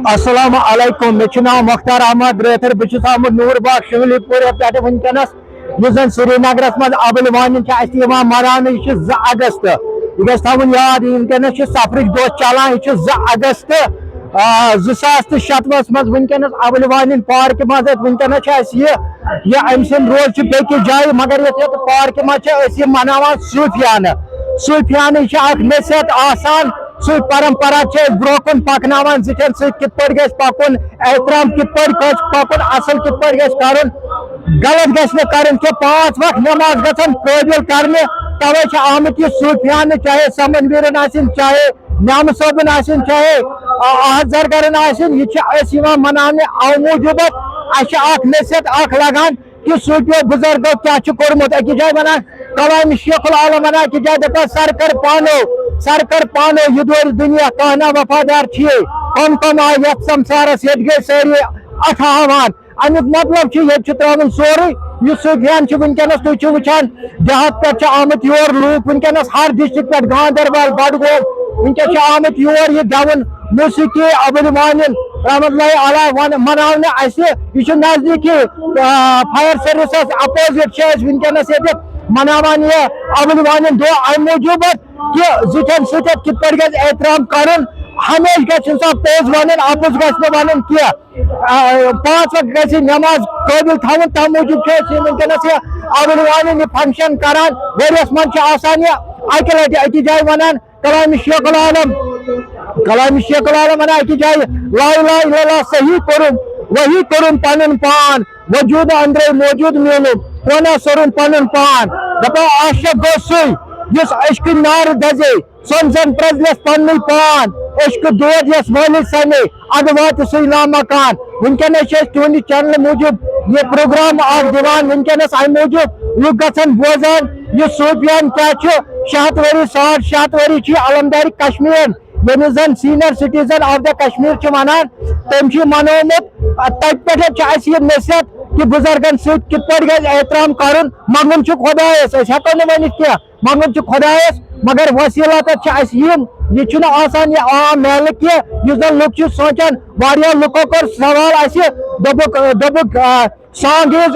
अस्सलाम वालेकुम मे नाव मुख्तार अहमद रेथर बहुत आमुत नूर बाग शिवली पूर पे वनकस श्रीनगर मज अबुल वानी मनाने 2 अगस्त यह गन याद वनकस सफर दह चलान 2 अगस्त 2007 मज वनकस अबुल वानी पार्क मज वनकस यह अम सद रोज बेकि जाए मगर ये पार्क मज मनावान सूफियान नसीहत आसान सु परंपरा ब्रोकन पकनावान जिठन कित पकुन एहतराम कित पकुन असल कित कर गलत गन कि 5 वक्त नमाज गन काबिल करने तवे आमुत यह सूफियान चाहे समनवीरन चाहे नाम सोबन चाहे आहत जरगरन यह मनाने अव मूजूब नसीहत लगान कि सूफियों बुजुर्गों क्या कोर्मुत अकि जाए वन कलाम शेखुल आलम वन अकि जाए दपा सर कर पानो यह दौर दुनिया कहना वफादार कम कम आय ये संसारस ये गई सारी अठ हावान अमुक मतलब ये त्रावन सोरे यह सूफियान वनकस तुम वुचान देहात पे आमुत योर लूक वनकस हर डिस्ट्रिक्ट पे गांधरबल बडगोम वनकस आमुत योर यह गवन मौसीकी अबुल वानी रहमतुल्लाहि मनाने यह नजदीकी फायर सर्विस अपोजिट वनकस मनावान यह अबुल वानी दो अम मूजूब कि जिठन सुठन कित एहतराम कर हमेशा गो पोज वन अपुज वन की 5 वक्त गि नमाज काबिल थवन तम मूजूब वनकस अबुल वानी फंक्शन करान वरियस मन अकि लटि अकि जाए वन कलाम शेखुल आलम वन अकि जाए ला इलाहा इल्लल्लाह सही करुम वही करुम पन पान वजूद अंदर मौजूद मिलुम कोना सरुम पन पान दपा आशक गो सुई जिस इश्क नार दजे सोन जन प्रजलस पन्नु पान इश्क दोद यस वालिद सने अद वात सुई ना मकान वनकस तुंद चैनल मूजूब ये प्रोग्राम दिवान वनकस अम मूजूब लुक गन बोजान यह सूफियान क्या 6 वरी 7 वरी अलमदारी कश्मीर यमिस जन senior citizen of the Kashmir वनान तम मनोमुत तत पे नसीहत कि बुजुर्गन कित एहतराम कर मंगन खुदायस हेको वन कह मंगन खुदायस मगर वसीला तक यह आसान यह आम महल कह जन लुक सोचान वारिया लुको कर सवाल दोबुक song is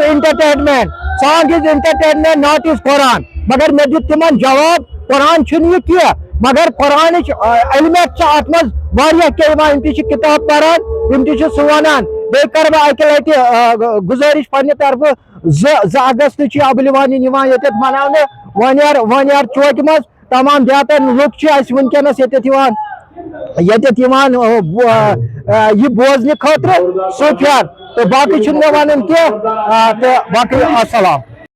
entertainment not is Quran मगर मे दित तिमन जवाब कुरान यह कह मगर कुरान इलमियत अत मज किताब पढ़ान सह वनान बे कर बह अकि लटि गुजारिश पन्ने तरफ 2 अगस्त अबुल वानी मनाने वनियार चौक मज तमाम देहातन लुक वनकस यह बोजने खतर सूफियान तो बाकी मे वन कह तो बाकी अस्सलाम।